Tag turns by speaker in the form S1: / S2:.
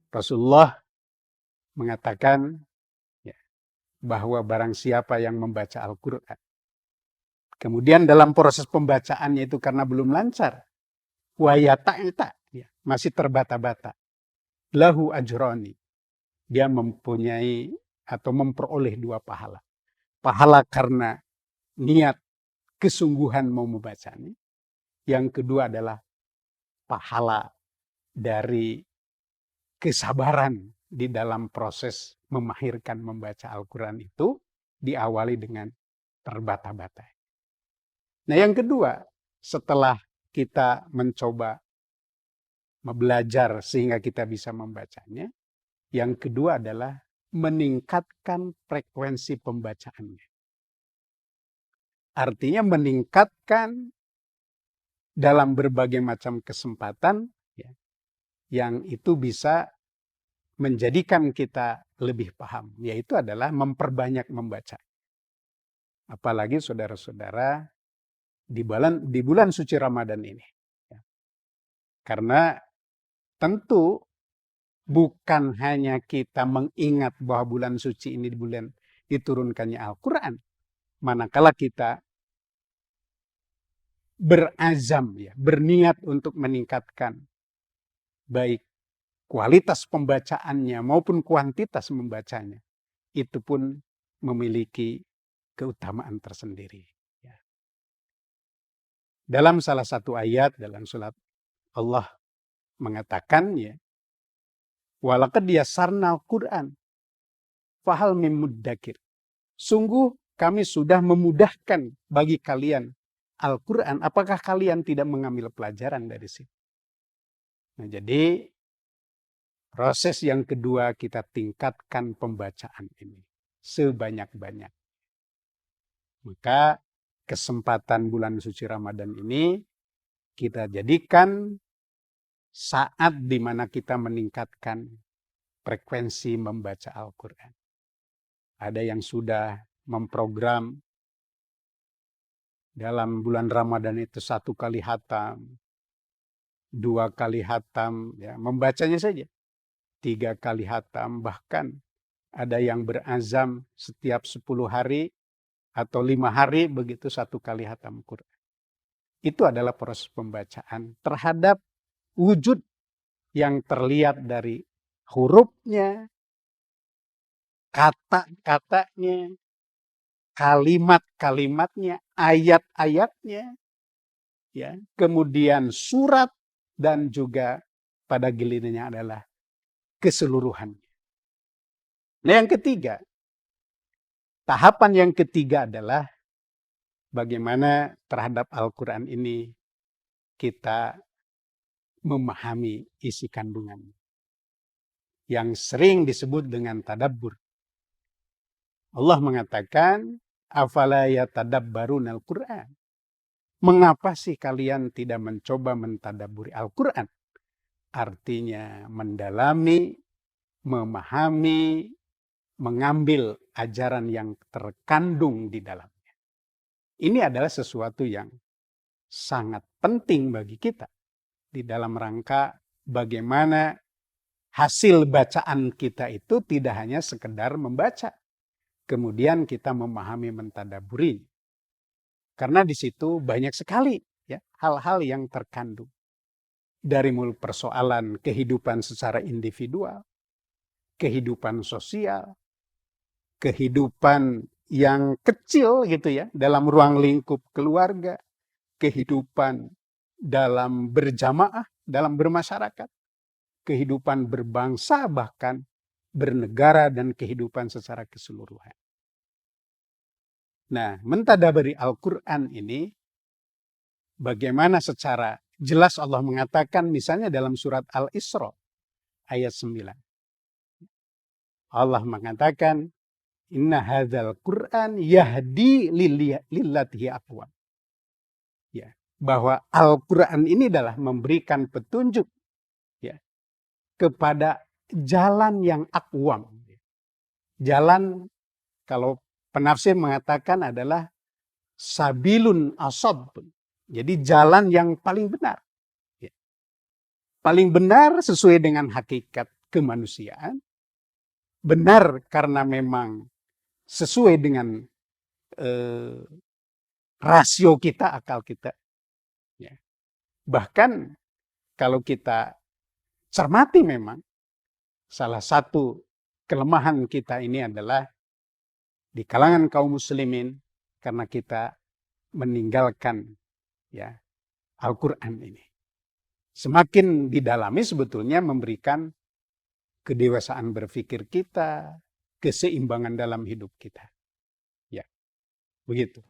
S1: Rasulullah mengatakan ya, bahwa barang siapa yang membaca Al-Quran, kemudian dalam proses pembacaannya itu karena belum lancar, ya, masih terbata-bata, lahu ajroni, dia mempunyai atau memperoleh 2 pahala. Pahala karena niat kesungguhan mau membacanya. Yang kedua adalah pahala dari kesabaran di dalam proses memahirkan membaca Al-Quran itu diawali dengan terbata-bata. Nah yang kedua, setelah kita mencoba belajar sehingga kita bisa membacanya, yang kedua adalah meningkatkan frekuensi pembacaannya. Artinya meningkatkan dalam berbagai macam kesempatan ya, yang itu bisa menjadikan kita lebih paham, yaitu adalah memperbanyak membaca. Apalagi saudara-saudara di bulan suci Ramadan ini. Ya. Karena tentu bukan hanya kita mengingat bahwa bulan suci ini bulan diturunkannya Al-Quran. Manakala kita berazam, ya, berniat untuk meningkatkan baik kualitas pembacaannya maupun kuantitas membacanya, itu pun memiliki keutamaan tersendiri. Ya. Dalam salah satu ayat dalam surat Allah mengatakan, ya, walaqad yassarnal Qur'an fahal mim muddakir. Sungguh kami sudah memudahkan bagi kalian Al-Quran. Apakah kalian tidak mengambil pelajaran dari situ? Nah, jadi proses yang kedua kita tingkatkan pembacaan ini sebanyak-banyak. Maka kesempatan bulan suci Ramadan ini kita jadikan saat di mana kita meningkatkan frekuensi membaca Al-Quran. Ada yang sudah memprogram dalam bulan Ramadan itu 1 kali hatam, 2 kali hatam, ya, membacanya saja. 3 kali hatam, bahkan ada yang berazam setiap 10 hari atau 5 hari begitu 1 kali hatam Quran. Itu adalah proses pembacaan terhadap wujud yang terlihat dari hurufnya, kata-katanya, kalimat-kalimatnya, ayat-ayatnya, ya, kemudian surat, dan juga pada gilirannya adalah keseluruhannya. Nah yang ketiga, tahapan yang ketiga adalah bagaimana terhadap Al-Quran ini kita memahami isi kandungannya. Yang sering disebut dengan tadabbur. Allah mengatakan, afala yatadabbaruna al-Quran. Mengapa sih kalian tidak mencoba mentadabburi Al-Quran? Artinya mendalami, memahami, mengambil ajaran yang terkandung di dalamnya. Ini adalah sesuatu yang sangat penting bagi kita di dalam rangka bagaimana hasil bacaan kita itu tidak hanya sekedar membaca, kemudian kita memahami, mentadaburi. Karena di situ banyak sekali ya hal-hal yang terkandung. Dari mulai persoalan kehidupan secara individual, kehidupan sosial, kehidupan yang kecil gitu ya, dalam ruang lingkup keluarga, kehidupan dalam berjamaah, dalam bermasyarakat, kehidupan berbangsa, bahkan bernegara, dan kehidupan secara keseluruhan. Nah, mentadaburi Al-Quran ini, bagaimana secara jelas Allah mengatakan, misalnya dalam surat Al-Isra, ayat 9. Allah mengatakan, inna hadzal Qur'an yahdi lillati aqwam. Ya, bahwa Al-Quran ini adalah memberikan petunjuk ya, kepada jalan yang aqwam. Jalan, kalau penafsir mengatakan adalah sabilun asab. Jadi jalan yang paling benar. Ya. Paling benar sesuai dengan hakikat kemanusiaan, benar karena memang sesuai dengan rasio kita, akal kita. Ya. Bahkan kalau kita cermati memang, salah satu kelemahan kita ini adalah di kalangan kaum muslimin karena kita meninggalkan ya Al-Quran ini. Semakin didalami sebetulnya memberikan kedewasaan berpikir kita, keseimbangan dalam hidup kita. Ya, begitu.